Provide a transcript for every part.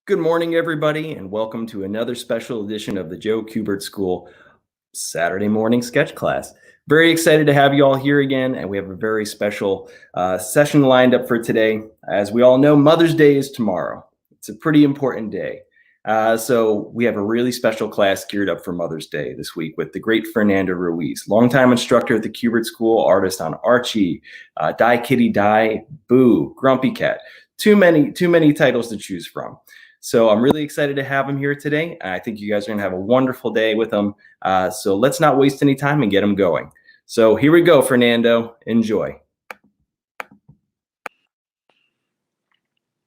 Good morning, everybody, and welcome to another special edition of the Joe Kubert School Saturday morning sketch class. Very excited to have you all here again, and we have a very special session lined up for today. As we all know, Mother's Day is tomorrow. It's a pretty important day. So we have a really special class geared up for Mother's Day this week with the great Fernando Ruiz, longtime instructor at the Kubert School, artist on Archie, Die Kitty Die, Boo, Grumpy Cat. Too many titles to choose from. So I'm really excited to have him here today. I think you guys are going to have a wonderful day with him. So let's not waste any time and get him going. So here we go, Fernando. Enjoy.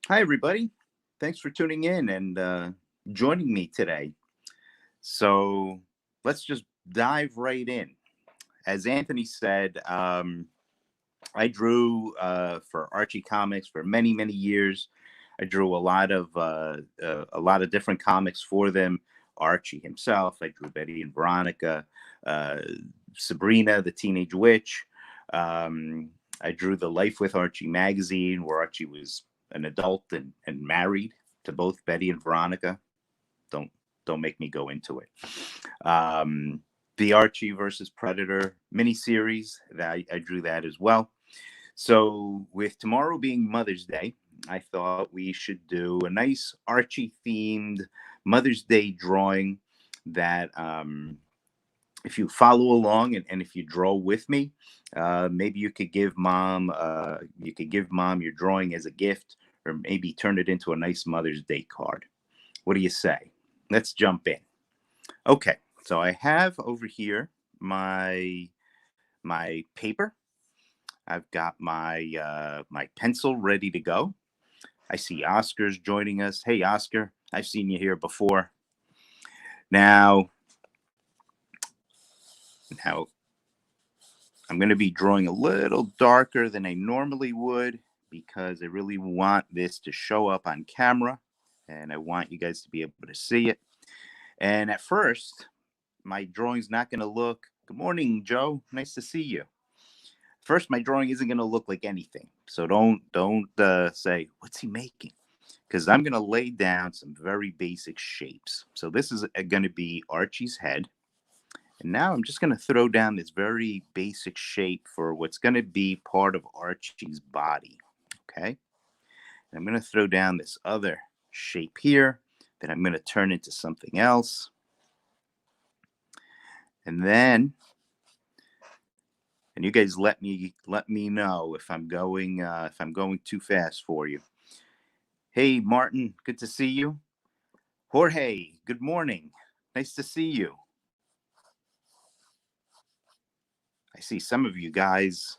Hi, everybody. Thanks for tuning in and joining me today. So let's just dive right in. As Anthony said, I drew for Archie Comics for many, many years. I drew a lot of different comics for them. Archie himself. I drew Betty and Veronica, Sabrina, the Teenage Witch. I drew the Life with Archie magazine, where Archie was an adult and married to both Betty and Veronica. Don't make me go into it. The Archie versus Predator miniseries, I drew that as well. So with tomorrow being Mother's Day, I thought we should do a nice Archie-themed Mother's Day drawing that if you follow along and if you draw with me, maybe you could give mom your drawing as a gift, or maybe turn it into a nice Mother's Day card. What do you say? Let's jump in. Okay, so I have over here my paper. I've got my my pencil ready to go. I see Oscar's joining us. Hey, Oscar, I've seen you here before. Now I'm going to be drawing a little darker than I normally would because I really want this to show up on camera and I want you guys to be able to see it. And at first, my drawing's not going to look, good morning, Joe. Nice to see you. First, my drawing isn't going to look like anything. So don't say, what's he making? Because I'm going to lay down some very basic shapes. So this is going to be Archie's head. And now I'm just going to throw down this very basic shape for what's going to be part of Archie's body. Okay. And I'm going to throw down this other shape here that I'm going to turn into something else. And then, and you guys let me know if I'm going too fast for you. Hey, Martin, good to see you. Jorge, good morning. Nice to see you. I see some of you guys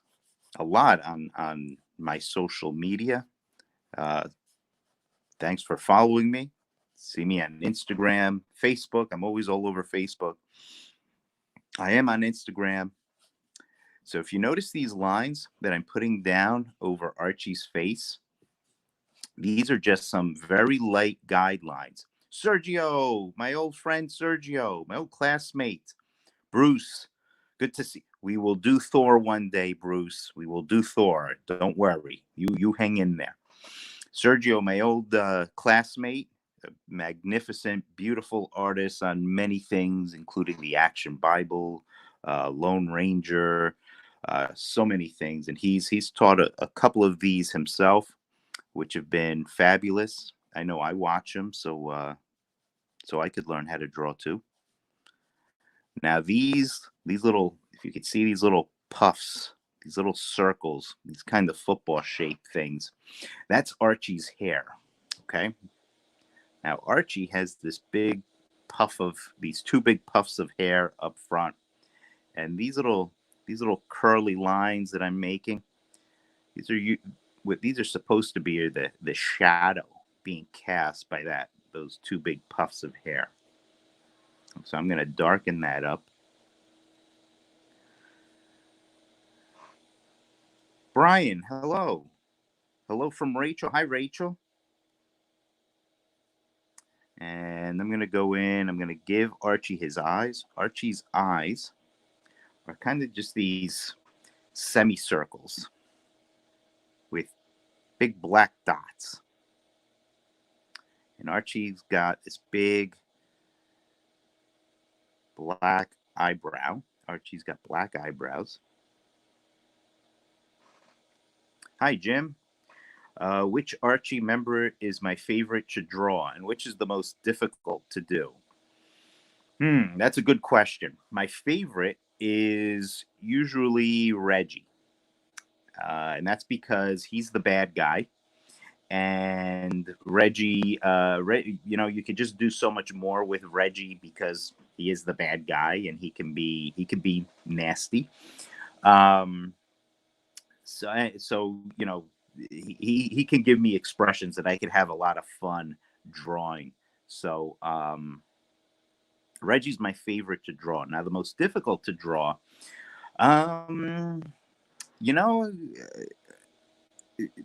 a lot on my social media. Thanks for following me. See me on Instagram, Facebook. I'm always all over Facebook. I am on Instagram. So if you notice these lines that I'm putting down over Archie's face, these are just some very light guidelines. Sergio, my old friend Sergio, my old classmate. Bruce, good to see. We will do Thor one day, Bruce. We will do Thor. Don't worry. You hang in there. Sergio, my old classmate, a magnificent, beautiful artist on many things, including the Action Bible, Lone Ranger, so many things. And he's taught a couple of these himself, which have been fabulous. I know I watch them, so I could learn how to draw too. Now these little, if you could see these little puffs, these little circles, these kind of football shaped things, that's Archie's hair. Okay. Now Archie has this big puff of these two big puffs of hair up front, and these little curly lines that I'm making, these are supposed to be the shadow being cast by those two big puffs of hair. So I'm going to darken that up. Brian, hello. Hello from Rachel. Hi, Rachel. And I'm going to go in. I'm going to give Archie his eyes. Archie's eyes are kind of just these semicircles with big black dots. And Archie's got this big black eyebrow. Archie's got black eyebrows. Hi, Jim. Which Archie member is my favorite to draw, and which is the most difficult to do? That's a good question. My favorite is usually Reggie. And that's because he's the bad guy. And Reggie, you could just do so much more with Reggie because he is the bad guy and he can be nasty. So he can give me expressions that I could have a lot of fun drawing. So Reggie's my favorite to draw. Now the most difficult to draw, you know,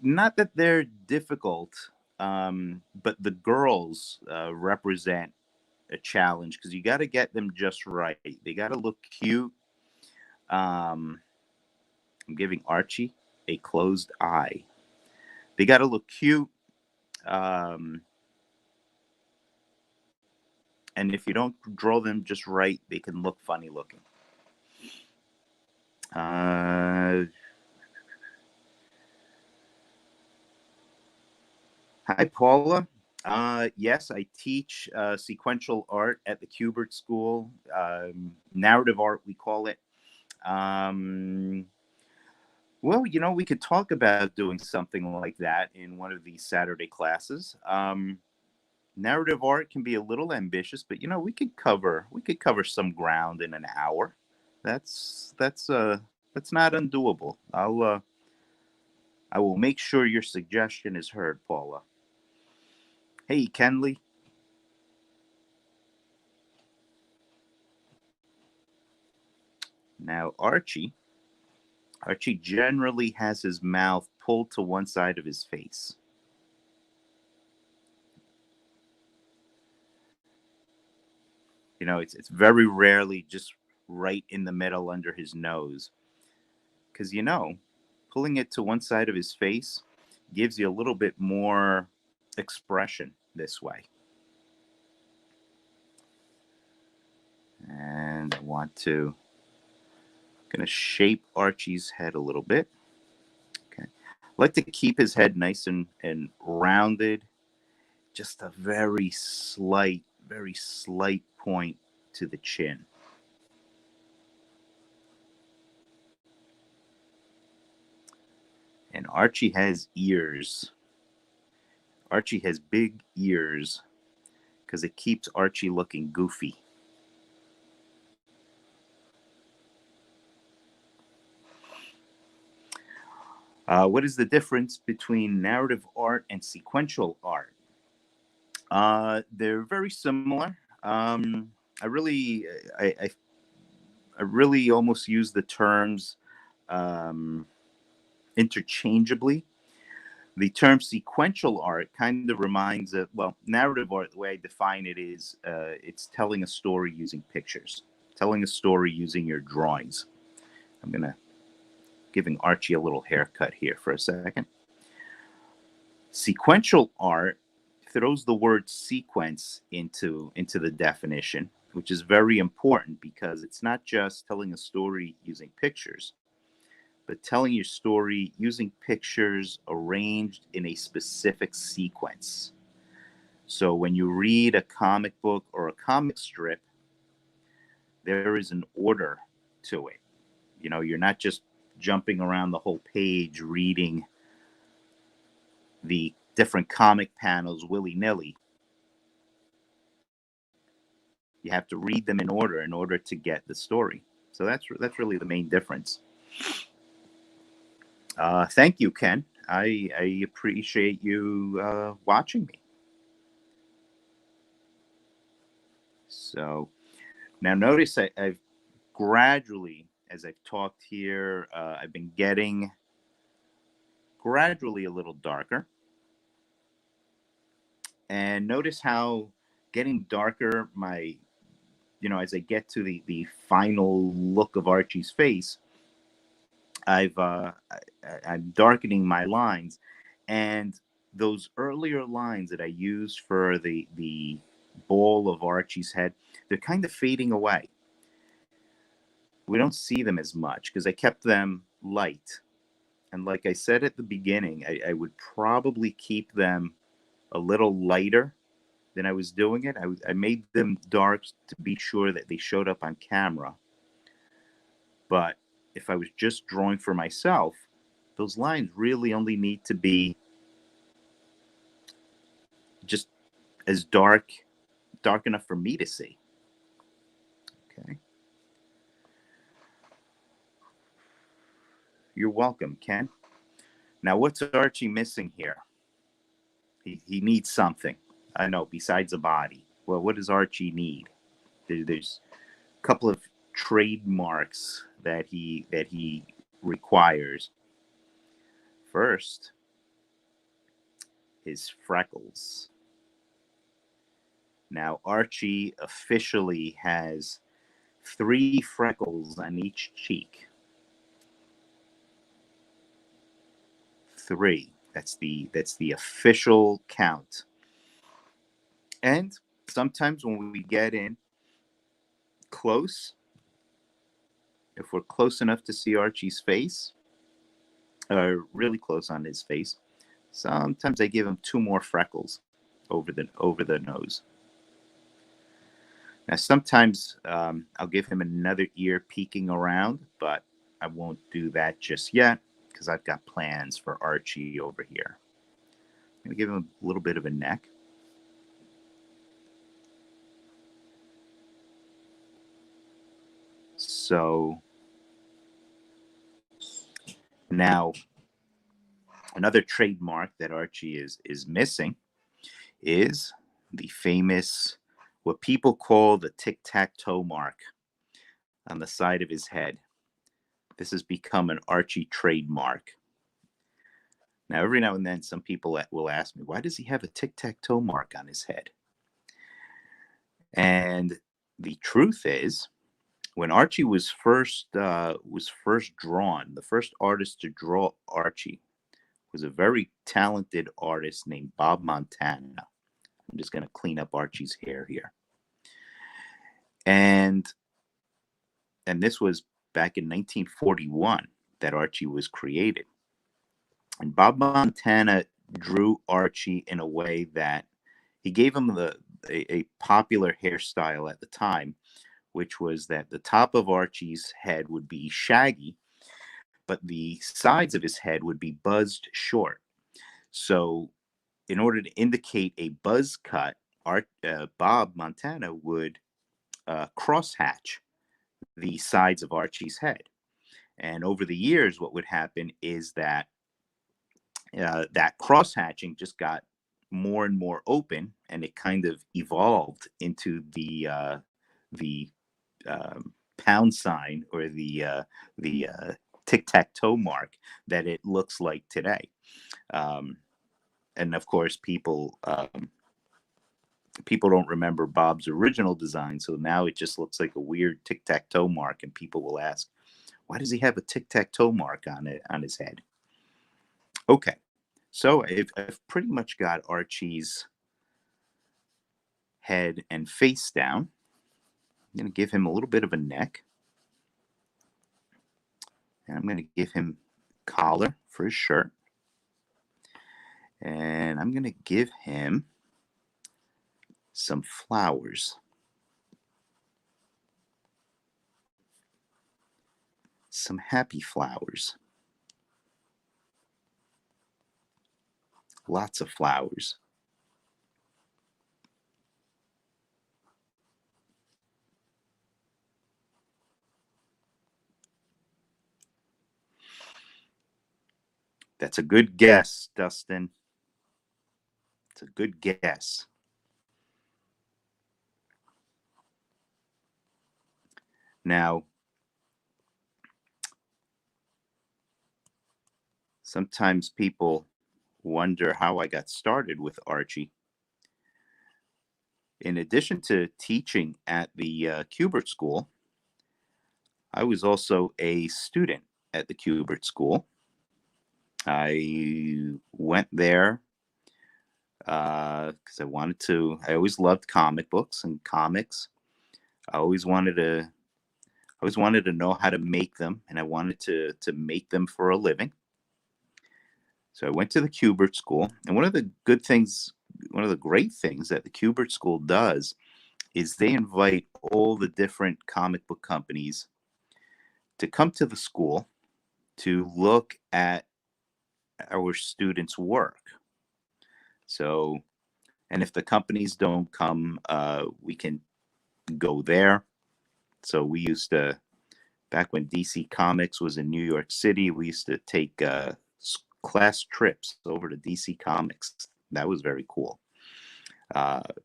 not that they're difficult, but the girls represent a challenge because you got to get them just right. They got to look cute. I'm giving Archie a closed eye. They got to look cute. And if you don't draw them just right, they can look funny looking. Hi, Paula. Yes, I teach sequential art at the Kubert School. Narrative art, we call it. Well, we could talk about doing something like that in one of these Saturday classes. Narrative art can be a little ambitious, but we could cover some ground in an hour. That's not undoable. I will make sure your suggestion is heard, Paula. Hey, Kenley. Now, Archie generally has his mouth pulled to one side of his face. It's very rarely just right in the middle under his nose. Because, pulling it to one side of his face gives you a little bit more expression this way. And I want to going to shape Archie's head a little bit. Okay. I like to keep his head nice and rounded. Just a very slight point to the chin. And Archie has ears. Archie has big ears because it keeps Archie looking goofy. What is the difference between narrative art and sequential art? They're very similar. I really almost use the terms interchangeably. The term sequential art kind of reminds of, narrative art, the way I define it is it's telling a story using pictures, telling a story using your drawings. I'm giving Archie a little haircut here for a second. Sequential art throws the word sequence into the definition, which is very important because it's not just telling a story using pictures, but telling your story using pictures arranged in a specific sequence. So when you read a comic book or a comic strip, there is an order to it. You're not just jumping around the whole page reading the different comic panels willy-nilly. You have to read them in order to get the story. So that's really the main difference. Thank you, Ken. I appreciate you watching me. So now notice I've gradually, as I've talked here, I've been getting gradually a little darker. And notice how getting darker, as I get to the final look of Archie's face, I'm darkening my lines. And those earlier lines that I used for the ball of Archie's head, they're kind of fading away. We don't see them as much because I kept them light. And like I said at the beginning, I would probably keep them a little lighter than I was doing it. I made them dark to be sure that they showed up on camera. But if I was just drawing for myself, those lines really only need to be just as dark enough for me to see. Okay. You're welcome, Ken. Now, what's Archie missing here? He needs something. I know, besides a body. Well, what does Archie need? There's a couple of trademarks that he requires. First, his freckles. Now, Archie officially has 3 freckles on each cheek. 3. That's the official count. And sometimes when we get in close, if we're close enough to see Archie's face, or really close on his face, sometimes I give him 2 more freckles over the nose. Now, sometimes I'll give him another ear peeking around, but I won't do that just yet because I've got plans for Archie over here. I'm going to give him a little bit of a neck. So now another trademark that Archie is missing is the famous, what people call the tic-tac-toe mark on the side of his head. This has become an Archie trademark. Now, every now and then, some people will ask me, why does he have a tic-tac-toe mark on his head? And the truth is, when Archie was first drawn, the first artist to draw Archie was a very talented artist named Bob Montana. I'm just going to clean up Archie's hair here. And this was back in 1941 that Archie was created. And Bob Montana drew Archie in a way that he gave him a popular hairstyle at the time, which was that the top of Archie's head would be shaggy, but the sides of his head would be buzzed short. So in order to indicate a buzz cut, Bob Montana would crosshatch the sides of Archie's head. And over the years, what would happen is that that crosshatching just got more and more open, and it kind of evolved into the pound sign or the tic-tac-toe mark that it looks like today. And of course, people don't remember Bob's original design, so now it just looks like a weird tic-tac-toe mark, and people will ask, why does he have a tic-tac-toe mark on his head? Okay, so I've pretty much got Archie's head and face down. I'm going to give him a little bit of a neck. And I'm going to give him collar for his shirt. And I'm going to give him some flowers. Some happy flowers. Lots of flowers. That's a good guess, Dustin. It's a good guess. Now, sometimes people wonder how I got started with Archie. In addition to teaching at the Kubert School, I was also a student at the Kubert School. I went there because I always loved comic books and comics. I always wanted to know how to make them, and I wanted to make them for a living. So I went to the Kubert School, and one of the great things that the Kubert School does is they invite all the different comic book companies to come to the school to look at our students' work. So, and if the companies don't come, we can go there. So we used to, back when DC Comics was in New York City, we used to take class trips over to DC Comics. That was very cool.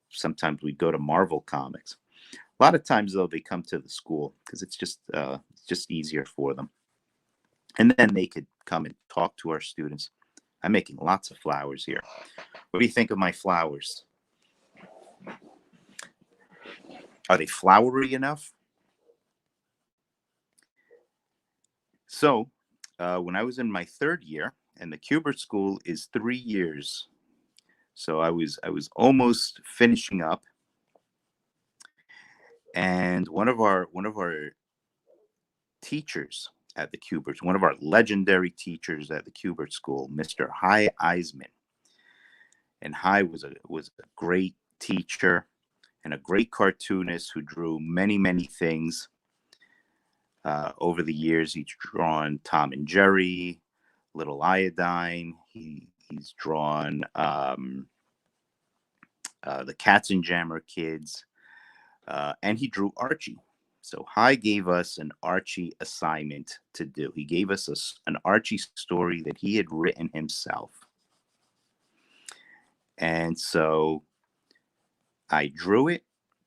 Sometimes we'd go to Marvel Comics. A lot of times, though, they come to the school because it's just easier for them. And then they could come and talk to our students. I'm making lots of flowers here. What do you think of my flowers? Are they flowery enough? So when I was in my third year, and the Kubert School is 3 years, so I was almost finishing up, and one of our teachers at the Kubert, one of our legendary teachers at the Kubert School, Mr. Hy Eisman, and Hy was a great teacher and a great cartoonist who drew many things. Over the years, he's drawn Tom and Jerry, Little Iodine. He's drawn the Katzenjammer Kids, and he drew Archie. So Hy gave us an Archie assignment to do. He gave us an Archie story that he had written himself. And so I drew it,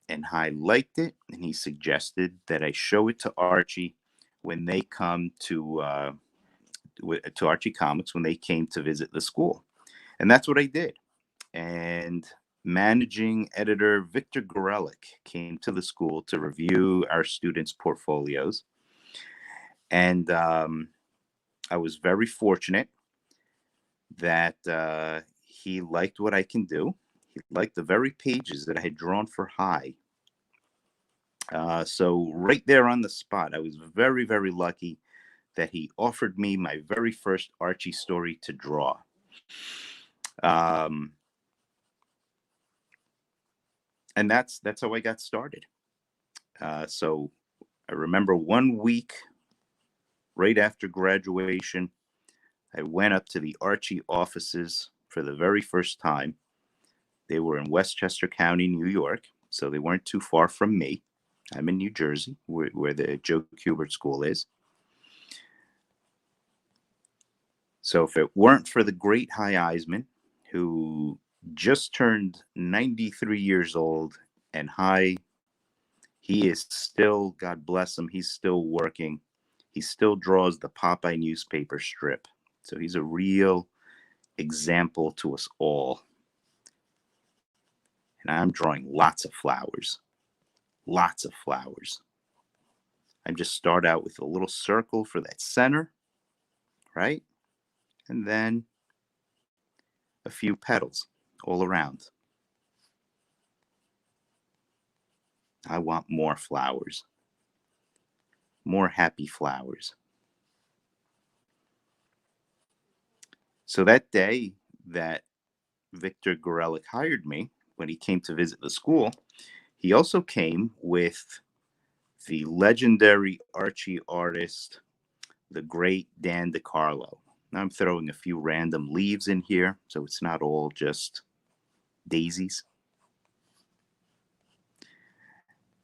and Hy liked it, and he suggested that I show it to Archie when they come to Archie Comics, when they came to visit the school. And that's what I did. And managing editor Victor Gorelick came to the school to review our students' portfolios. And I was very fortunate that he liked what I can do. He liked the very pages that I had drawn for Hy. So right there on the spot, I was very lucky that he offered me my very first Archie story to draw. And that's how I got started. So I remember 1 week right after graduation, I went up to the Archie offices for the very first time. They were in Westchester County, New York, so they weren't too far from me. I'm in New Jersey, where the Joe Kubert School is. So if it weren't for the great Hy Eisman, who just turned 93 years old, and Hy, he is still, God bless him, he's still working. He still draws the Popeye newspaper strip. So he's a real example to us all. And I'm drawing lots of flowers. Lots of flowers. I just start out with a little circle for that center, right? And then a few petals all around. I want more flowers. More happy flowers. So that day that Victor Gorelick hired me, when he came to visit the school, he also came with the legendary Archie artist, the great Dan DeCarlo. Now I'm throwing a few random leaves in here, so it's not all just daisies.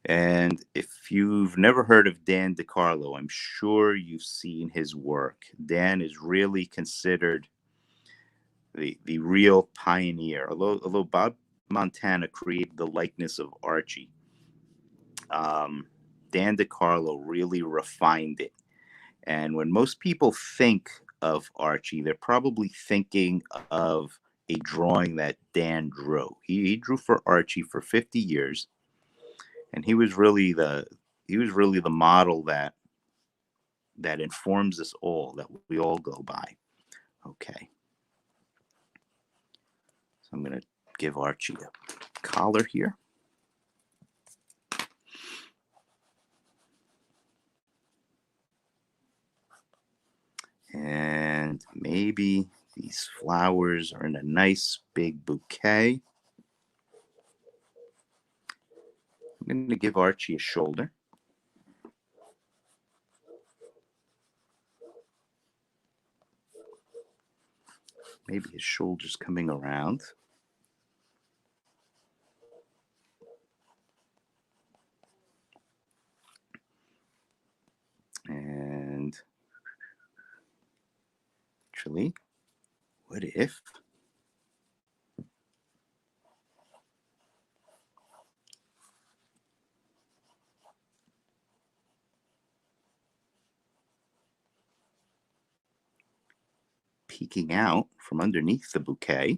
And if you've never heard of Dan DeCarlo, I'm sure you've seen his work. Dan is really considered the real pioneer. Although Bob Montana created the likeness of Archie, Dan DeCarlo really refined it. And when most people think of Archie, they're probably thinking of a drawing that Dan drew. He drew for Archie for 50 years, and he was really the model that informs us all, that we all go by. Okay. So I'm going to give Archie a collar here. And maybe these flowers are in a nice big bouquet. I'm going to give Archie a shoulder. Maybe his shoulder's coming around. And actually, what if peeking out from underneath the bouquet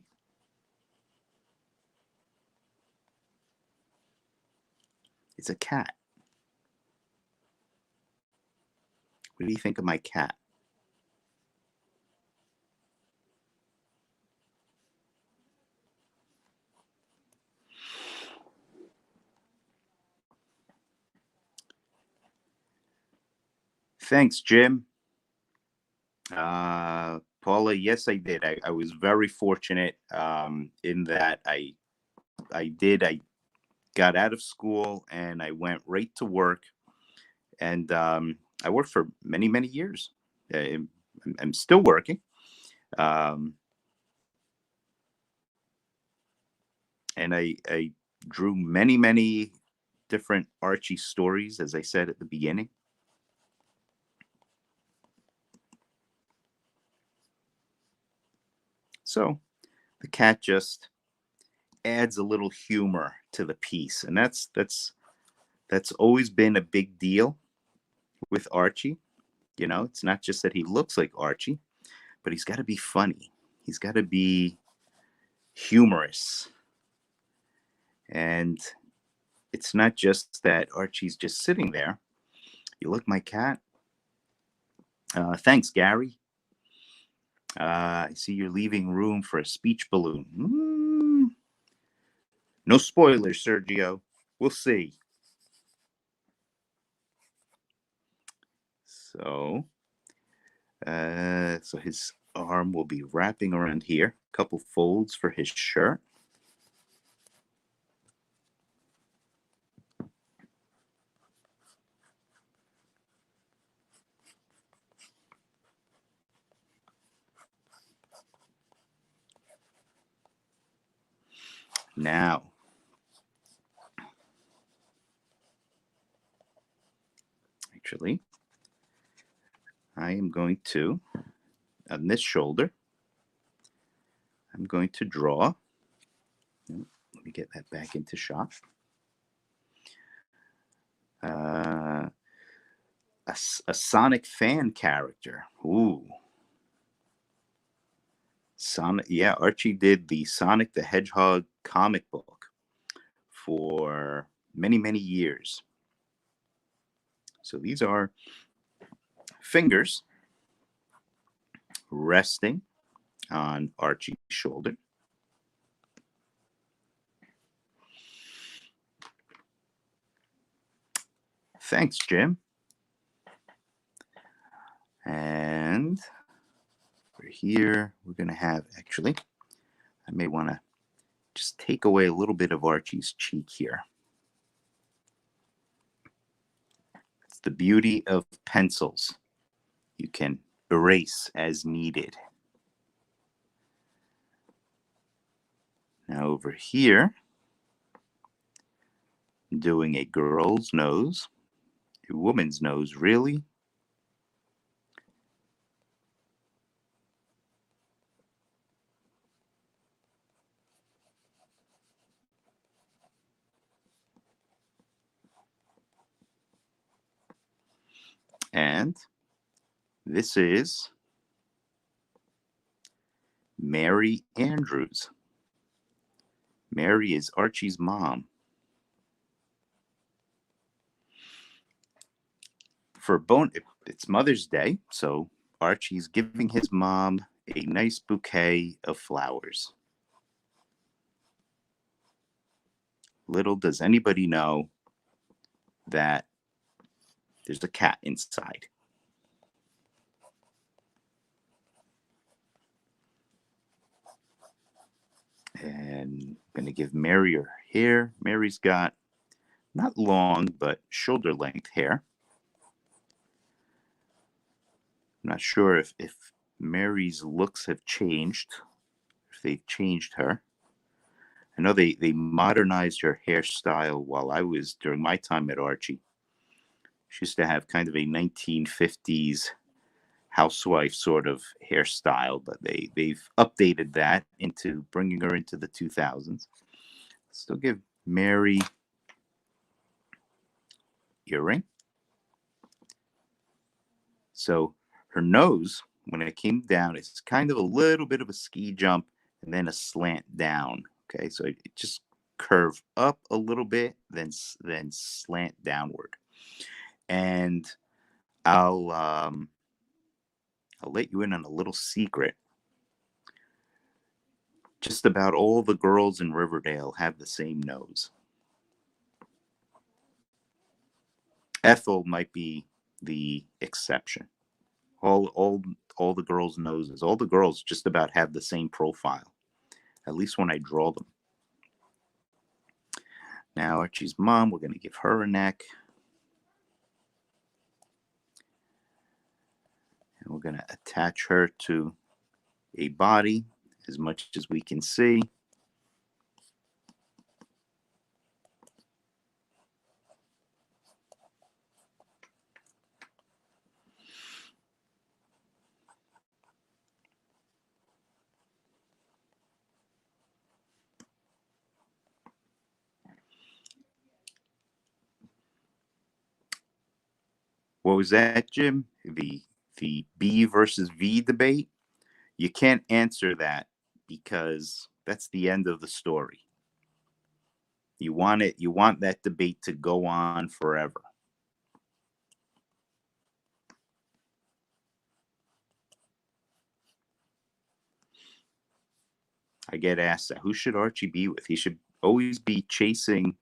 is a cat? What do you think of my cat? Thanks, Jim. Paula, yes, I did. I was very fortunate in that I got out of school and I went right to work. And I worked for many, many years. I'm still working. And I drew many, many different Archie stories, as I said at the beginning. So the cat just adds a little humor to the piece, and that's always been a big deal with Archie. You know, it's not just that he looks like Archie, but he's got to be funny. He's got to be humorous. And it's not just that Archie's just sitting there. You look, my cat. Thanks, Gary. I see you're leaving room for a speech balloon. No spoilers, Sergio. We'll see. So his arm will be wrapping around here. A couple folds for his shirt. Now, actually, I am going to, on this shoulder, I'm going to draw. Let me get that back into shot. A Sonic fan character. Ooh. Sonic, yeah, Archie did the Sonic the Hedgehog comic book for many, many years. So these are fingers resting on Archie's shoulder. Thanks, Jim. And over here, we're going to have, actually, I may want to just take away a little bit of Archie's cheek here. It's the beauty of pencils. You can erase as needed. Now over here, I'm doing a girl's nose, a woman's nose, really. And this is Mary Andrews. Mary is Archie's mom. It's Mother's Day, so Archie's giving his mom a nice bouquet of flowers. little does anybody know that there's a cat inside. And I'm going to give Mary her hair. Mary's got not long, but shoulder length hair. I'm not sure if Mary's looks have changed, if they've changed her. I know they modernized her hairstyle during my time at Archie. She used to have kind of a 1950s housewife sort of hairstyle, but they've updated that into bringing her into the 2000s. Still give Mary earring. So her nose, when it came down, it's kind of a little bit of a ski jump and then a slant down. Okay, so it just curve up a little bit, then slant downward. And I'll let you in on a little secret. Just about all the girls in Riverdale have the same nose. Ethel might be the exception. All the girls' noses, all the girls just about have the same profile, at least when I draw them. Now Archie's mom, we're going to give her a neck. And we're going to attach her to a body as much as we can see. What was that, Jim? The B versus V debate? You can't answer that because that's the end of the story. You want that debate to go on forever. I get asked that. Who should Archie be with? He should always be chasing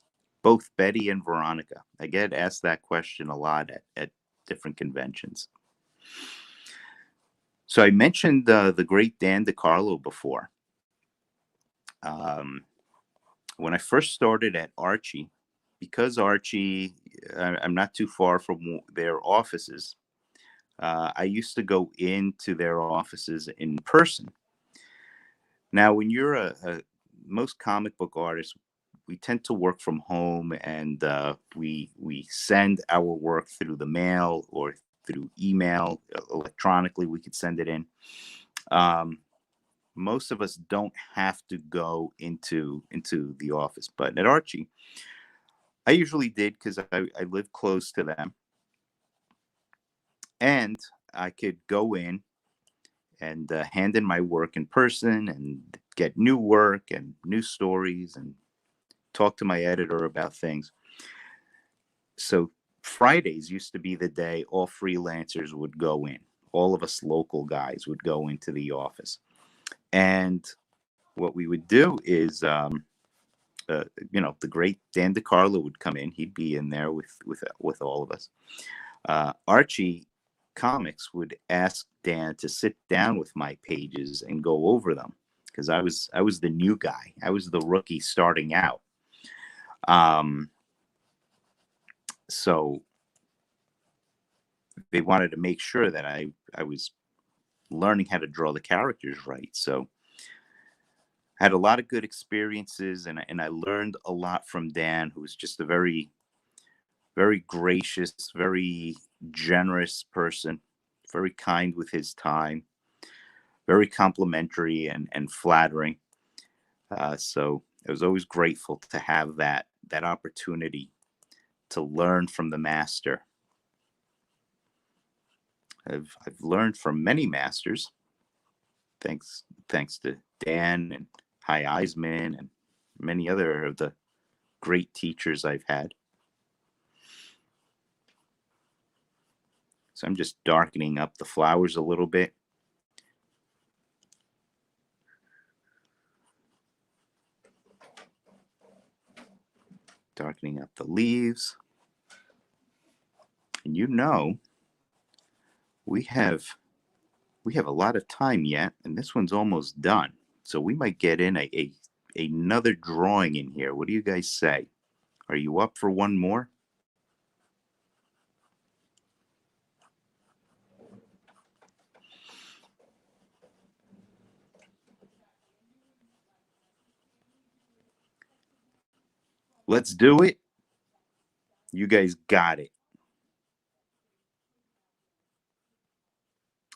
both Betty and Veronica. I get asked that question a lot at different conventions. So I mentioned the great Dan DiCarlo before. When I first started at Archie, because Archie, I'm not too far from their offices, I used to go into their offices in person. Now, when you're most comic book artists, we tend to work from home, and we send our work through the mail or through email. Electronically, we could send it in. Most of us don't have to go into the office, but at Archie, I usually did because I live close to them, and I could go in and hand in my work in person and get new work and new stories and talk to my editor about things. So Fridays used to be the day all freelancers would go in. All of us local guys would go into the office. And what we would do is, the great Dan DiCarlo would come in. He'd be in there with all of us. Archie Comics would ask Dan to sit down with my pages and go over them because I was the new guy. I was the rookie starting out. So they wanted to make sure that I was learning how to draw the characters right. So I had a lot of good experiences, and I learned a lot from Dan, who was just a very, very gracious, very generous person, very kind with his time, very complimentary and flattering. So I was always grateful to have that opportunity to learn from the master. I've learned from many masters, thanks to Dan and Hy Eisman and many other of the great teachers I've had. So I'm just darkening up the flowers a little bit. Darkening up the leaves. And you know, we have a lot of time yet, and this one's almost done. So we might get in another drawing in here. What do you guys say? Are you up for one more? Let's do it. You guys got it.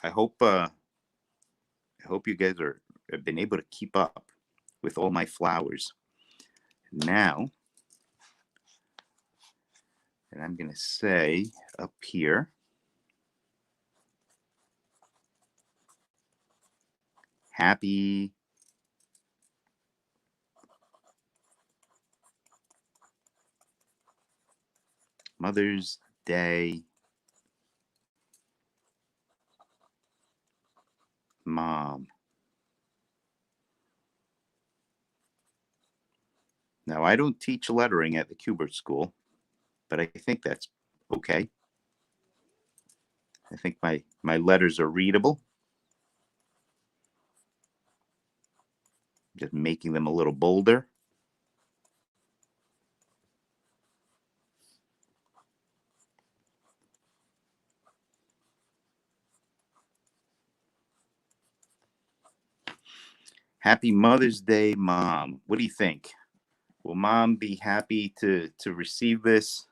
I hope you guys have been able to keep up with all my flowers. Now, and I'm going to say up here, happy Mother's Day, Mom. Now, I don't teach lettering at the Kubert School, but I think that's okay. I think my letters are readable. Just making them a little bolder. Happy Mother's Day, Mom. What do you think? Will Mom be happy to receive this?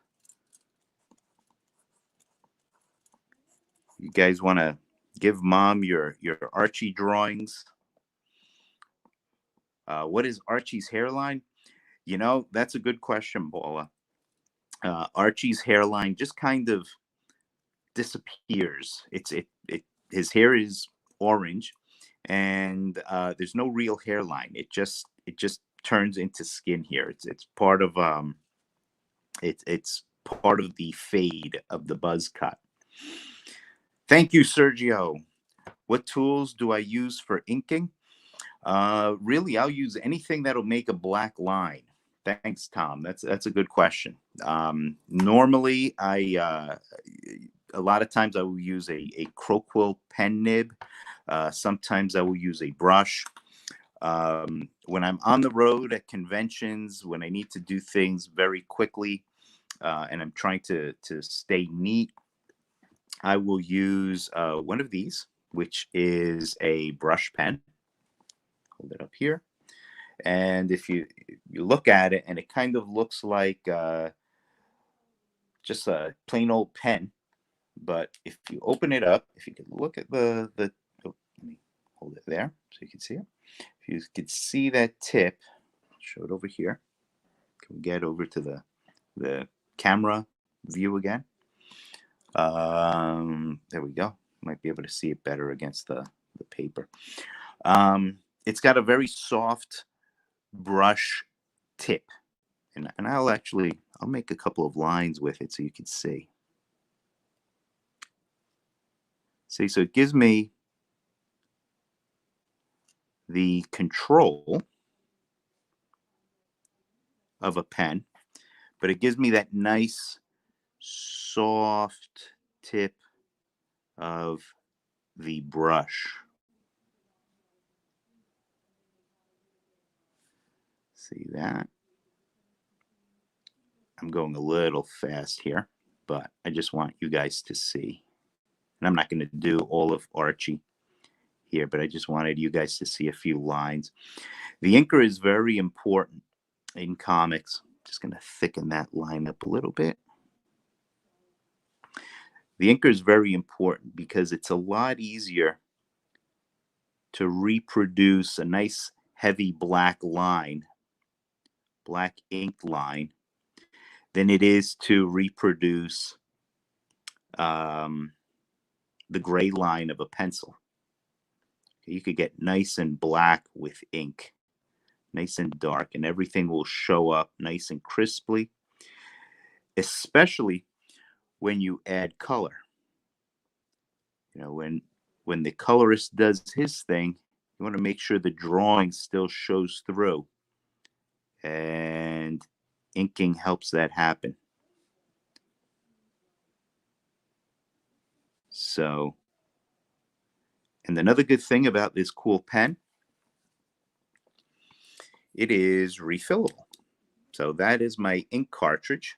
You guys want to give Mom your Archie drawings? What is Archie's hairline? You know, that's a good question, Paula. Archie's hairline just kind of disappears. His hair is orange, and there's no real hairline. It just turns into skin here. It's part of it's part of the fade of the buzz cut. Thank you, Sergio. What tools do I use for inking? Really, I'll use anything that'll make a black line. Thanks, Tom. That's a good question. Normally, a lot of times I will use a Croquill pen nib. Sometimes I will use a brush. When I'm on the road at conventions, when I need to do things very quickly, and I'm trying to stay neat, I will use one of these, which is a brush pen. Hold it up here. And if you look at it, and it kind of looks like just a plain old pen. But if you open it up, if you could look at oh, let me hold it there so you can see it. If you could see that tip, I'll show it over here. Can we get over to the camera view again? There we go. Might be able to see it better against the paper. It's got a very soft brush tip, and I'll make a couple of lines with it so you can see. See, so it gives me the control of a pen, but it gives me that nice soft tip of the brush. See that? I'm going a little fast here, but I just want you guys to see. And I'm not going to do all of Archie here, but I just wanted you guys to see a few lines. The inker is very important in comics. Just going to thicken that line up a little bit. The inker is very important because it's a lot easier to reproduce a nice heavy black line, black ink line, than it is to reproduce the gray line of a pencil. You could get nice and black with ink, nice and dark, and everything will show up nice and crisply, especially when you add color. You know, when the colorist does his thing, you want to make sure the drawing still shows through. And inking helps that happen. So, and another good thing about this cool pen, it is refillable. So that is my ink cartridge.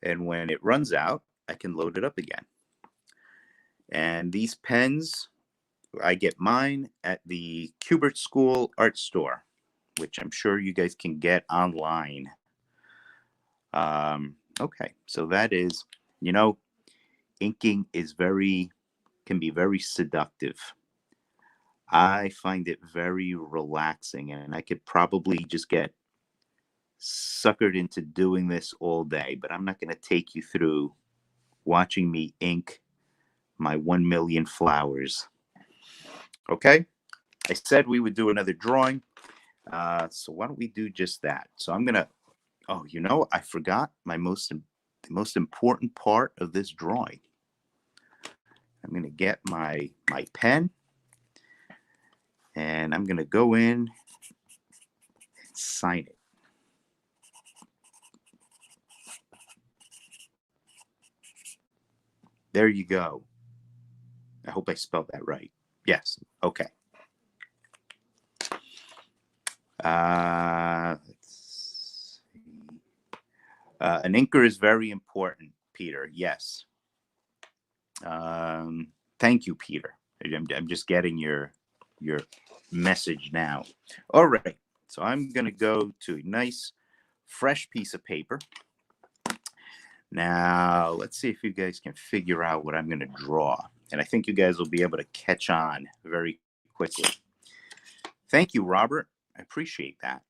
And when it runs out, I can load it up again. And these pens, I get mine at the Kubert School Art Store, which I'm sure you guys can get online. Okay, so that is, inking is can be very seductive. I find it very relaxing, and I could probably just get suckered into doing this all day, but I'm not going to take you through watching me ink my 1 million flowers. Okay, I said we would do another drawing, so why don't we do just that? So I'm gonna, I forgot the most important part of this drawing. I'm gonna get my pen, and I'm gonna go in and sign it. There you go. I hope I spelled that right. Yes. Okay. Let's see. An inker is very important, Peter. Yes. Thank you, Peter. I'm just getting your message now. All right. So I'm going to go to a nice, fresh piece of paper. Now, let's see if you guys can figure out what I'm going to draw. And I think you guys will be able to catch on very quickly. Thank you, Robert. I appreciate that.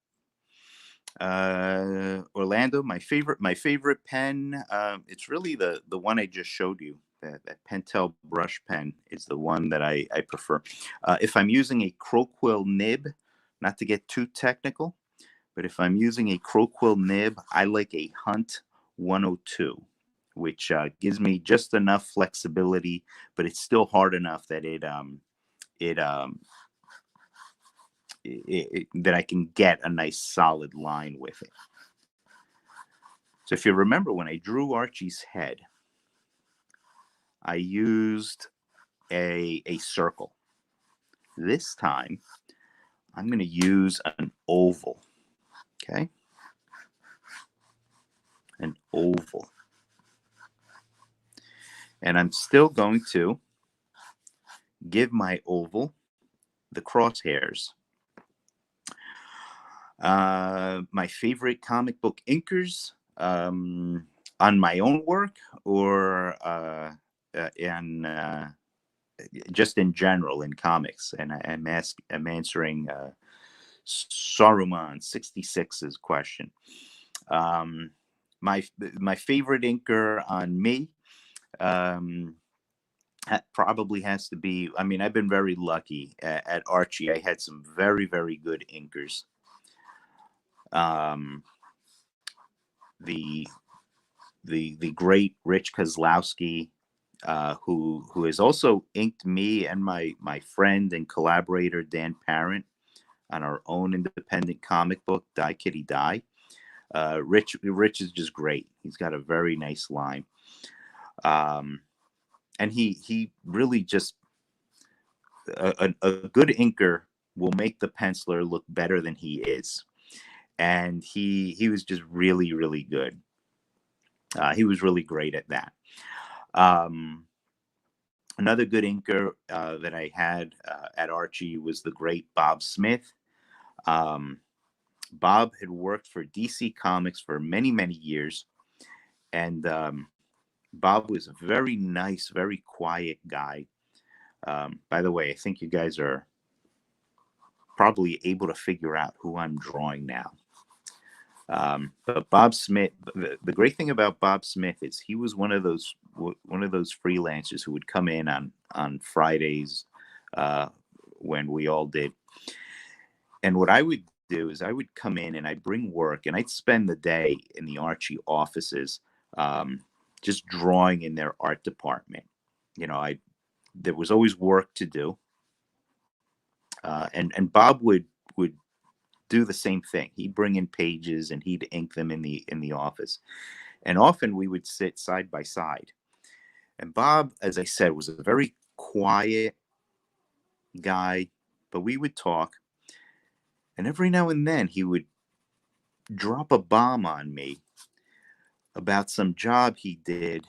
Orlando, my favorite pen. It's really the one I just showed you. That Pentel brush pen is the one that I prefer. If I'm using a Croquill nib, not to get too technical, but if I'm using a Croquill nib, I like a Hunt 102, which gives me just enough flexibility, but it's still hard enough that that I can get a nice solid line with it. So if you remember, when I drew Archie's head, I used a circle. This time, I'm going to use an oval. Okay? An oval. And I'm still going to give my oval the crosshairs. My favorite comic book inkers on my own work, or just in general in comics. And I'm answering Saruman 66's question. My favorite inker on me probably has to be, I've been very lucky at Archie. I had some very, very good inkers. The great Rich Kozlowski, who has also inked me and my friend and collaborator Dan Parent on our own independent comic book, Die Kitty Die. Rich is just great. He's got a very nice line. And he really just, a good inker will make the penciler look better than he is. And he was just really, really good. He was really great at that. Another good inker that I had at Archie was the great Bob Smith. Bob had worked for DC Comics for many, many years. And Bob was a very nice, very quiet guy. By the way, I think you guys are probably able to figure out who I'm drawing now. But Bob Smith, the great thing about Bob Smith is he was one of those freelancers who would come in on Fridays when we all did. And what I would do is I would come in and I'd bring work, and I'd spend the day in the Archie offices just drawing in their art department. There was always work to do. And Bob would do the same thing. He'd bring in pages and he'd ink them in the office. And often we would sit side by side. And Bob, as I said, was a very quiet guy, but we would talk. And every now and then he would drop a bomb on me about some job he did.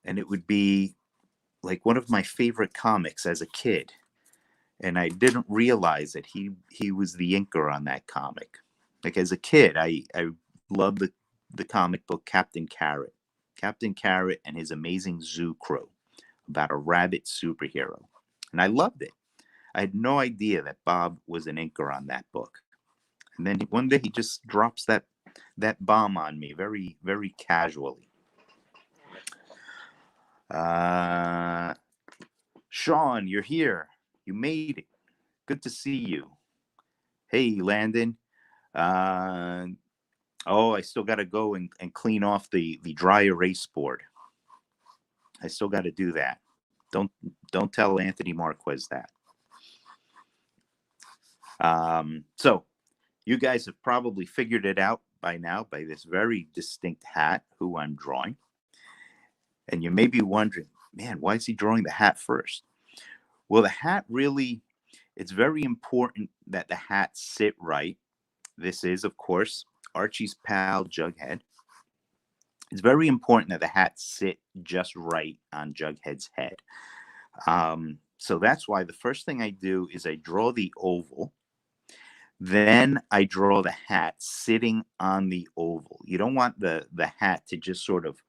And it would be like one of my favorite comics as a kid. And I didn't realize that he was the inker on that comic. Like as a kid, I loved the comic book Captain Carrot. Captain Carrot and his amazing zoo crew about a rabbit superhero. And I loved it. I had no idea that Bob was an inker on that book. And then one day he just drops that bomb on me very, very casually. Sean, you're here. You made it. Good to see you. Hey, Landon. I still got to go and clean off the dry erase board. I still got to do that. Don't tell Anthony Marquez that. So you guys have probably figured it out by now by this very distinct hat who I'm drawing. And you may be wondering, man, why is he drawing the hat first? Well, the hat really, it's very important that the hat sit right. This is, of course, Archie's pal, Jughead. It's very important that the hat sit just right on Jughead's head. So that's why the first thing I do is I draw the oval. Then I draw the hat sitting on the oval. You don't want the hat to just sort of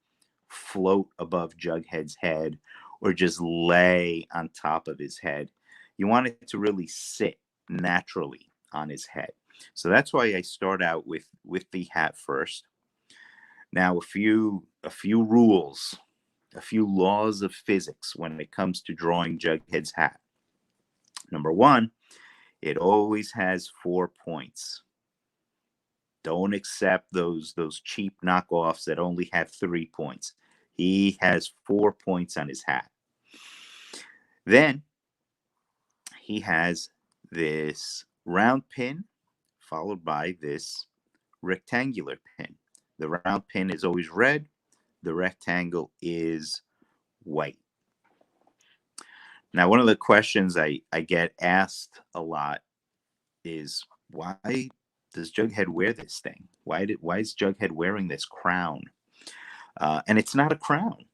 float above Jughead's head or just lay on top of his head. You want it to really sit naturally on his head. So that's why I start out with the hat first. Now, a few rules, a few laws of physics when it comes to drawing Jughead's hat. Number one, it always has 4 points. Don't accept those cheap knockoffs that only have 3 points. He has 4 points on his hat. Then he has this round pin followed by this rectangular pin. The round pin is always red. The rectangle is white. Now, one of the questions I get asked a lot is, why does Jughead wear this thing? Why is Jughead wearing this crown? And it's not a crown.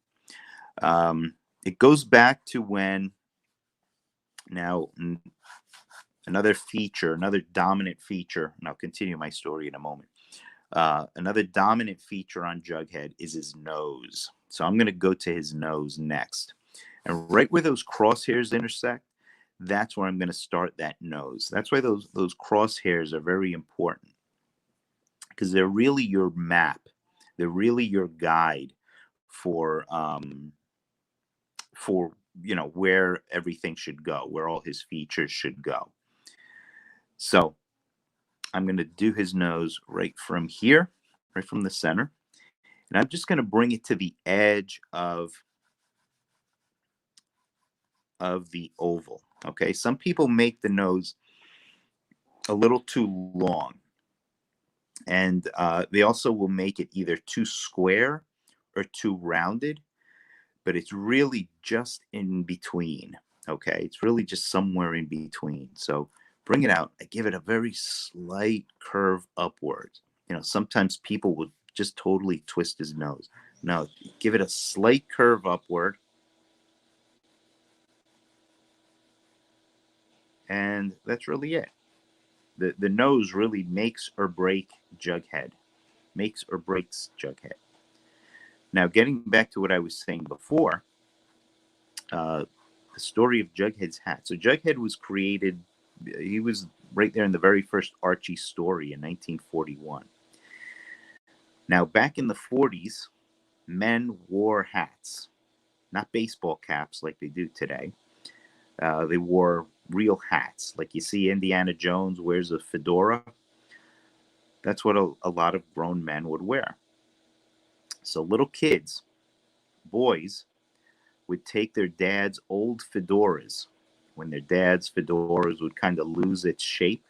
It goes back to when, now, another dominant feature, and I'll continue my story in a moment. Another dominant feature on Jughead is his nose. So I'm going to go to his nose next. And right where those crosshairs intersect, that's where I'm going to start that nose. That's why those crosshairs are very important, because they're really your map. They're really your guide for where everything should go, where all his features should go. So I'm going to do his nose right from here, right from the center. And I'm just going to bring it to the edge of the oval. Okay, some people make the nose a little too long. And they also will make it either too square or too rounded. But it's really just in between. Okay, it's really just somewhere in between. So bring it out. I give it a very slight curve upwards. Sometimes people will just totally twist his nose. No, give it a slight curve upward. And that's really it. The nose really makes or breaks Jughead. Makes or breaks Jughead. Now, getting back to what I was saying before, the story of Jughead's hat. So Jughead was created, he was right there in the very first Archie story in 1941. Now, back in the 40s, men wore hats, not baseball caps like they do today. They wore real hats. Like you see Indiana Jones wears a fedora. That's what a lot of grown men would wear. So little kids, boys, would take their dad's old fedoras when their dad's fedoras would kind of lose its shape.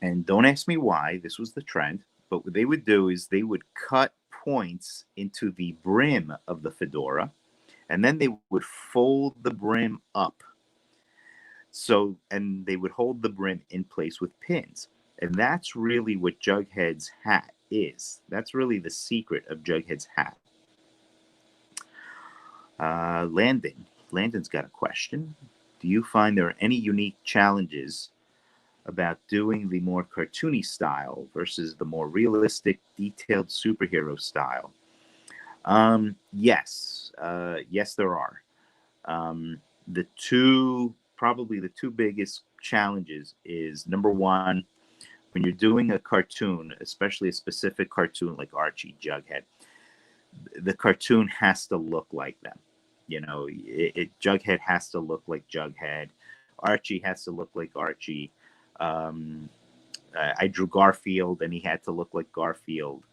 And don't ask me why, this was the trend, but what they would do is they would cut points into the brim of the fedora, and then they would fold the brim up. So, and they would hold the brim in place with pins. And that's really what Jughead's hat is. That's really the secret of Jughead's hat. Landon's got a question. Do you find there are any unique challenges about doing the more cartoony style versus the more realistic, detailed superhero style? Yes, there are. Probably the two biggest challenges is, number one, when you're doing a cartoon, especially a specific cartoon like Archie, Jughead, the cartoon has to look like them. Jughead has to look like Jughead. Archie has to look like Archie. I drew Garfield, and he had to look like Garfield.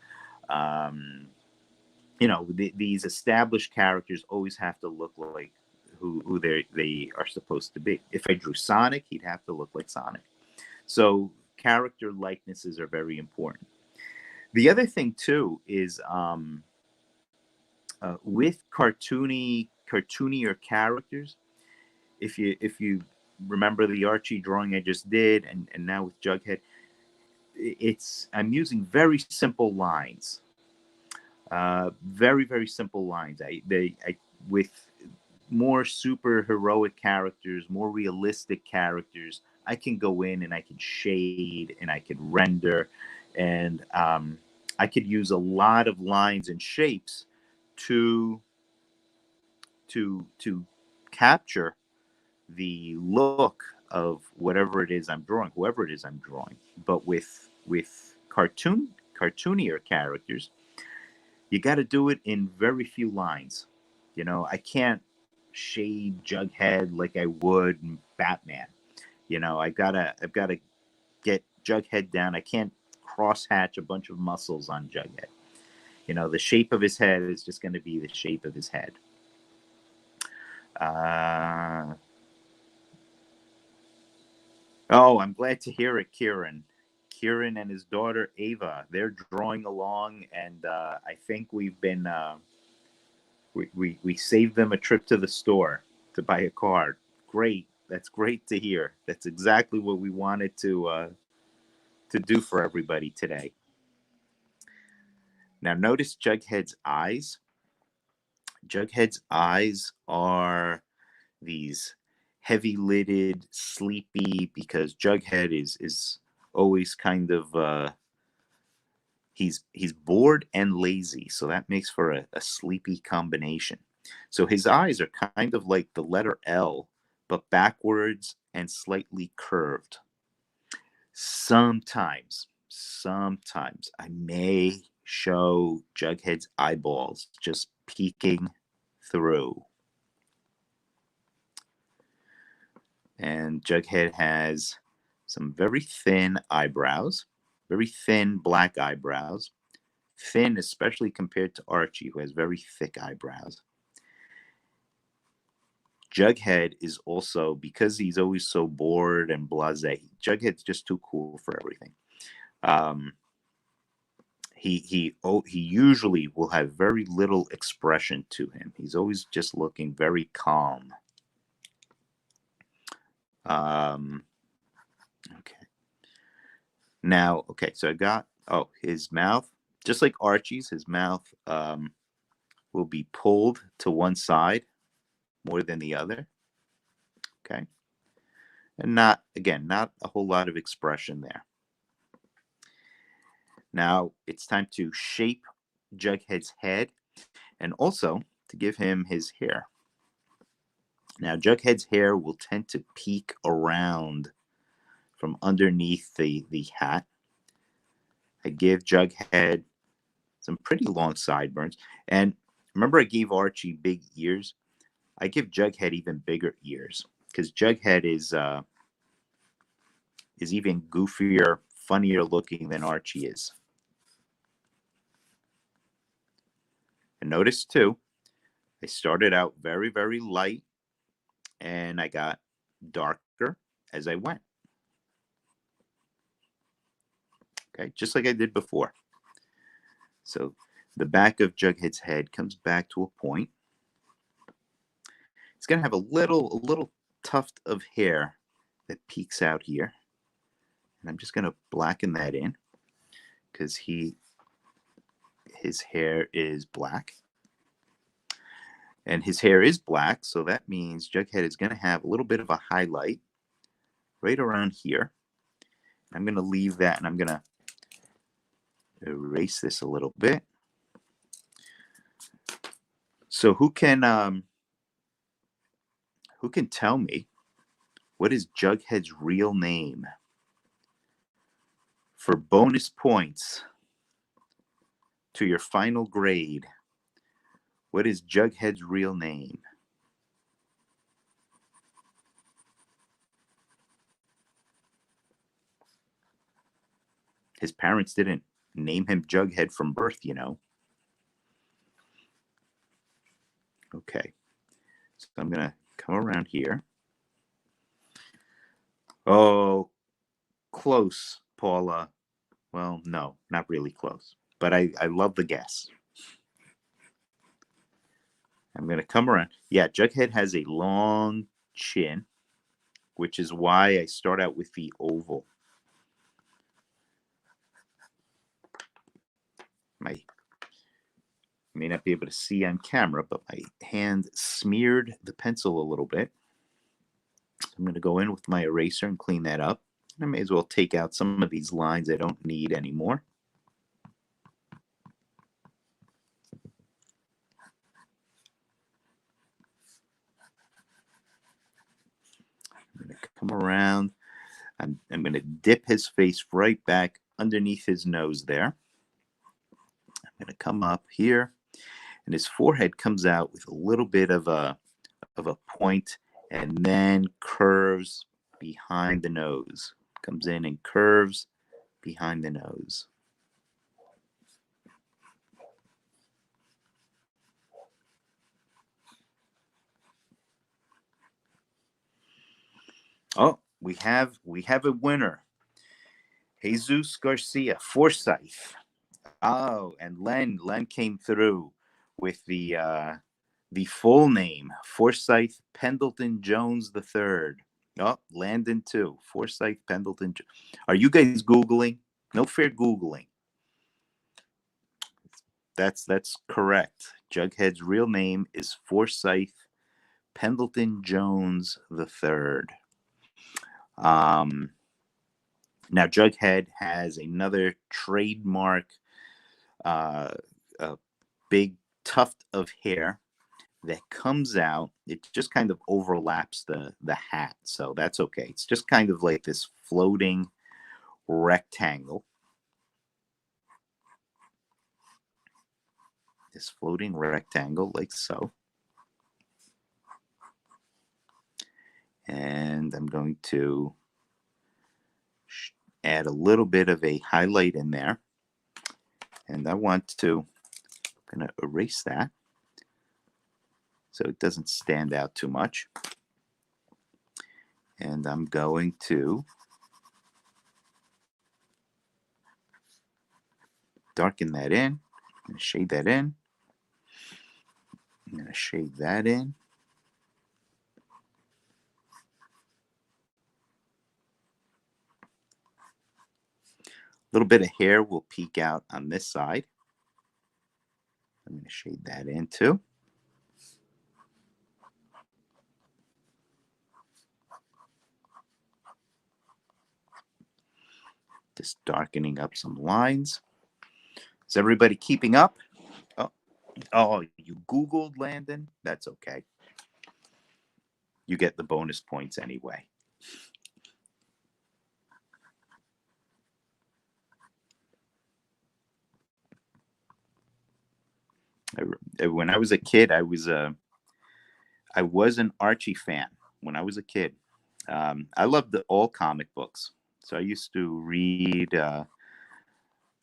These established characters always have to look like who they are supposed to be. If I drew Sonic, he'd have to look like Sonic. So character likenesses are very important. The other thing too is with cartoonier characters, if you remember the Archie drawing I just did, and now with Jughead, I'm using very simple lines, very, very simple lines. With more super heroic characters, more realistic characters, I can go in and I can shade and I can render, and I could use a lot of lines and shapes to capture the look of whatever it is I'm drawing, whoever it is I'm drawing. But with cartoonier characters, you got to do it in very few lines. I can't shade Jughead like I would in Batman. I've got to get Jughead down. I can't cross-hatch a bunch of muscles on Jughead. The shape of his head is just going to be the shape of his head. Oh, I'm glad to hear it, Kieran. Kieran and his daughter Ava, they're drawing along, and I think we've been we saved them a trip to the store to buy a card. Great, that's great to hear. That's exactly what we wanted to do for everybody today. Now, notice Jughead's eyes. Jughead's eyes are these heavy-lidded, sleepy, because Jughead is always kind of he's bored and lazy, so that makes for a sleepy combination. So his eyes are kind of like the letter L, but backwards and slightly curved. Sometimes I may show Jughead's eyeballs just peeking through. And Jughead has some very thin eyebrows, very thin black eyebrows. Thin, especially compared to Archie, who has very thick eyebrows. Jughead is also, because he's always so bored and blasé, Jughead's just too cool for everything. He usually will have very little expression to him. He's always just looking very calm. Okay. Now, okay, so I got, his mouth, just like Archie's, his mouth will be pulled to one side more than the other. Okay. And not a whole lot of expression there. Now it's time to shape Jughead's head and also to give him his hair. Now Jughead's hair will tend to peek around from underneath the hat. I give Jughead some pretty long sideburns. And remember, I gave Archie big ears. I give Jughead even bigger ears because Jughead is even goofier, funnier looking than Archie is. And notice too, I started out very, very light and I got darker as I went. Okay, just like I did before. So the back of Jughead's head comes back to a point. It's going to have a little tuft of hair that peeks out here. And I'm just going to blacken that in because his hair is black. And his hair is black, so that means Jughead is going to have a little bit of a highlight right around here. I'm going to leave that, and I'm going to erase this a little bit. So who can tell me what is Jughead's real name? For bonus points to your final grade, what is Jughead's real name? His parents didn't name him Jughead from birth, you know. Okay, so I'm going to come around here. Oh, close, Paula. Well, no, not really close, but I love the guess. I'm going to come around. Yeah, Jughead has a long chin, which is why I start out with the oval. I may not be able to see on camera, but my hand smeared the pencil a little bit. I'm going to go in with my eraser and clean that up. I may as well take out some of these lines I don't need anymore. I'm going to come around. I'm going to dip his face right back underneath his nose there. I'm going to come up here, and his forehead comes out with a little bit of a point, and then curves behind the nose. Comes in and curves behind the nose. Oh, we have a winner. Jesus Garcia, Forsyth. Oh, and Len came through with the full name, Forsyth Pendleton Jones III. Oh, Landon too. Forsyth Pendleton. Are you guys Googling? No fair Googling. That's correct. Jughead's real name is Forsyth Pendleton Jones III. Now Jughead has another trademark, a big tuft of hair that comes out. It just kind of overlaps the hat, so that's okay. It's just kind of like this floating rectangle. This floating rectangle, like so. And I'm going to add a little bit of a highlight in there. And I'm going to erase that so it doesn't stand out too much. And I'm going to darken that in. I'm going to shade that in. I'm going to shade that in. A little bit of hair will peek out on this side. I'm going to shade that in too. Just darkening up some lines. Is everybody keeping up? Oh, you Googled Landon? That's okay. You get the bonus points anyway. When I was a kid, I was an Archie fan. When I was a kid, I loved all comic books. So I used to read.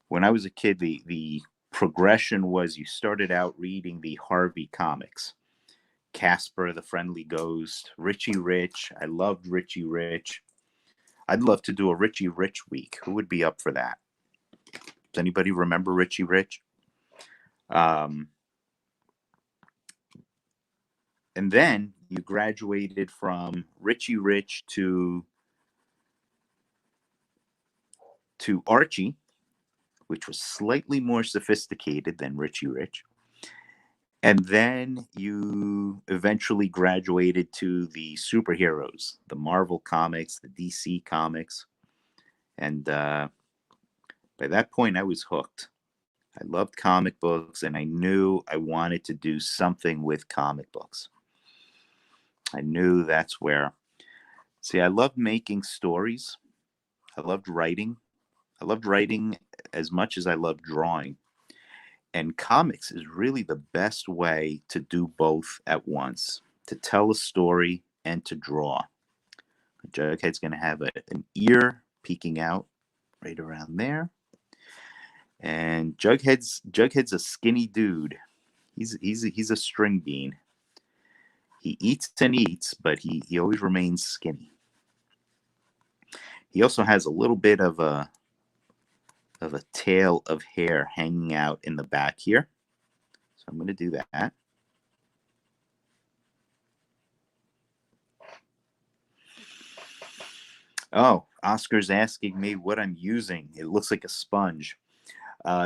When I was a kid, the progression was you started out reading the Harvey comics, Casper the Friendly Ghost, Richie Rich. I loved Richie Rich. I'd love to do a Richie Rich week. Who would be up for that? Does anybody remember Richie Rich? And then you graduated from Richie Rich to Archie, which was slightly more sophisticated than Richie Rich. And then you eventually graduated to the superheroes, the Marvel comics, the DC comics. And by that point, I was hooked. I loved comic books, and I knew I wanted to do something with comic books. I knew that's where. See, I loved making stories. I loved writing. I loved writing as much as I loved drawing. And comics is really the best way to do both at once, to tell a story and to draw. Jughead's going to have an ear peeking out right around there. And Jughead's a skinny dude. He's a string bean. He eats and eats, but he always remains skinny. He also has a little bit of a tail of hair hanging out in the back here. So I'm going to do that. Oh, Oscar's asking me what I'm using. It looks like a sponge.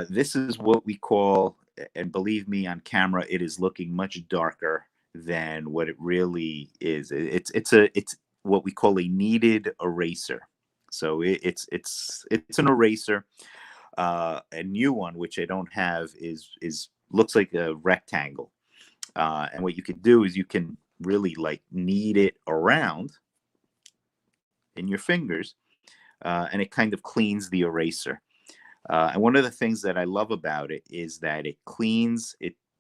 This is what we call, and believe me, on camera, it is looking much darker than what it really is. It's what we call a kneaded eraser. So it's an eraser. A new one, which I don't have, is looks like a rectangle. And what you can do is you can really like knead it around in your fingers, and it kind of cleans the eraser. And one of the things that I love about it is that it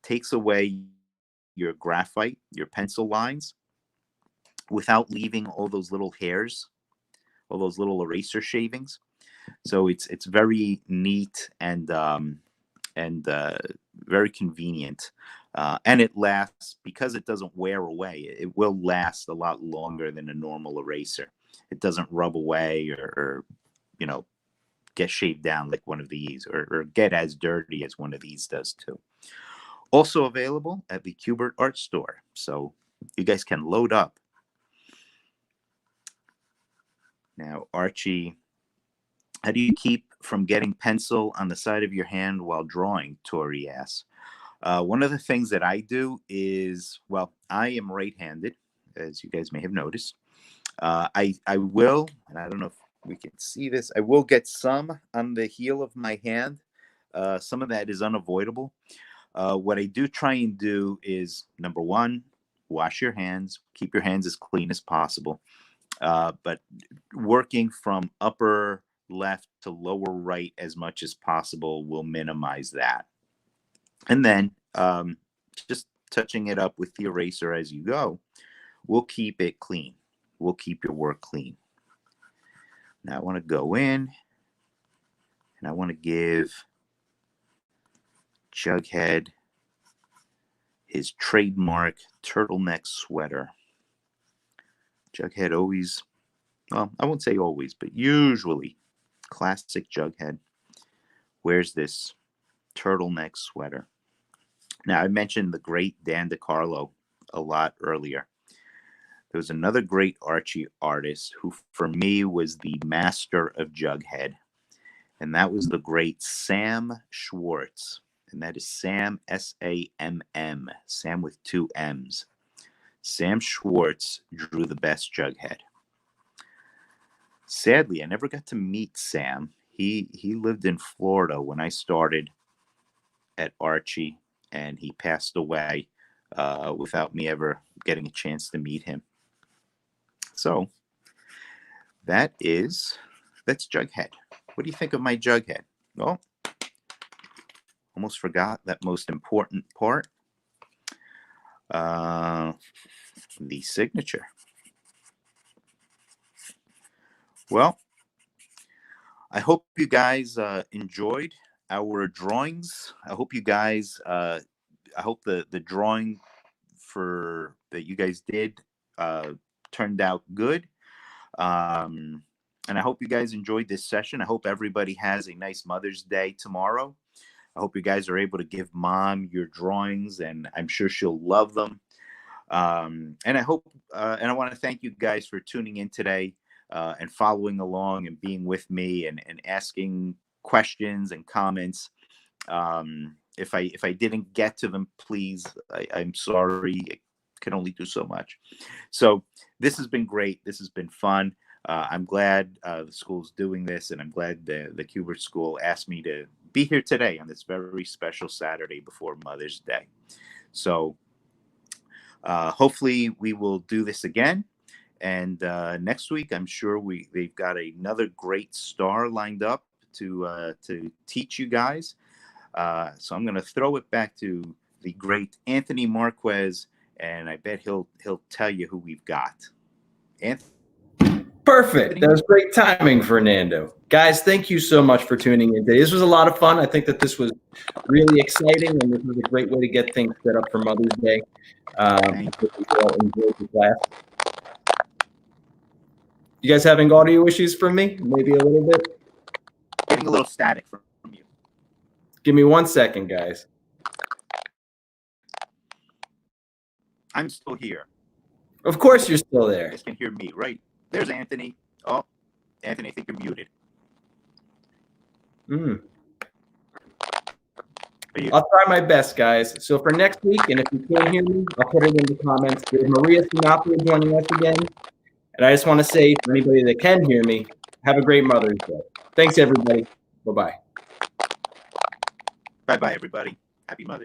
takes away your graphite, your pencil lines, without leaving all those little hairs, all those little eraser shavings. So it's very neat and very convenient. And it lasts, because it doesn't wear away. It will last a lot longer than a normal eraser. It doesn't rub away or get shaved down like one of these, or get as dirty as one of these does too. Also available at the Kubert Art Store. So you guys can load up. Now, Archie, how do you keep from getting pencil on the side of your hand while drawing? Tori asks. One of the things that I do is, well, I am right-handed, as you guys may have noticed. I will, and I don't know if we can see this, I will get some on the heel of my hand. Some of that is unavoidable. What I do try and do is, number one, wash your hands, keep your hands as clean as possible. But working from upper left to lower right as much as possible will minimize that. And then just touching it up with the eraser as you go will keep it clean. Will keep your work clean. Now I want to go in and I want to give Jughead his trademark turtleneck sweater. Jughead always, well, I won't say always, but usually, classic Jughead wears this turtleneck sweater. Now, I mentioned the great Dan DeCarlo a lot earlier. There was another great Archie artist who, for me, was the master of Jughead, and that was the great Sam Schwartz. And that is Sam, S-A-M-M, Sam with two M's. Sam Schwartz drew the best Jughead. Sadly, I never got to meet Sam. He lived in Florida when I started at Archie, and he passed away without me ever getting a chance to meet him. So that's Jughead. What do you think of my Jughead? Well, almost forgot that most important part. The signature. Well, I hope you guys enjoyed our drawings. I hope you guys, I hope the drawing that you guys did turned out good. And I hope you guys enjoyed this session. I hope everybody has a nice Mother's Day tomorrow. I hope you guys are able to give Mom your drawings, and I'm sure she'll love them. And I hope, and I want to thank you guys for tuning in today and following along and being with me and asking questions and comments. If I didn't get to them, please, I'm sorry. I can only do so much. So this has been great. This has been fun. I'm glad the school's doing this, and I'm glad the Kubert School asked me to be here today on this very special Saturday before Mother's Day. So hopefully we will do this again. And next week, I'm sure they've got another great star lined up to teach you guys. So I'm going to throw it back to the great Anthony Marquez, and I bet he'll tell you who we've got. Anthony? Perfect. That was great timing, Fernando. Guys, thank you so much for tuning in today. This was a lot of fun. I think that this was really exciting, and this was a great way to get things set up for Mother's Day. We all enjoyed the class. You guys having audio issues from me? Maybe a little bit? Getting a little static from you. Give me 1 second, guys. I'm still here. Of course you're still there. You guys can hear me, right? There's Anthony. Oh, Anthony, I think you're muted. I'll try my best, guys. So for next week, and if you can't hear me, I'll put it in the comments. There's Maria Sinatra joining us again. And I just want to say, for anybody that can hear me, have a great Mother's Day. Thanks, everybody. Bye-bye. Bye-bye, everybody. Happy Mother's Day.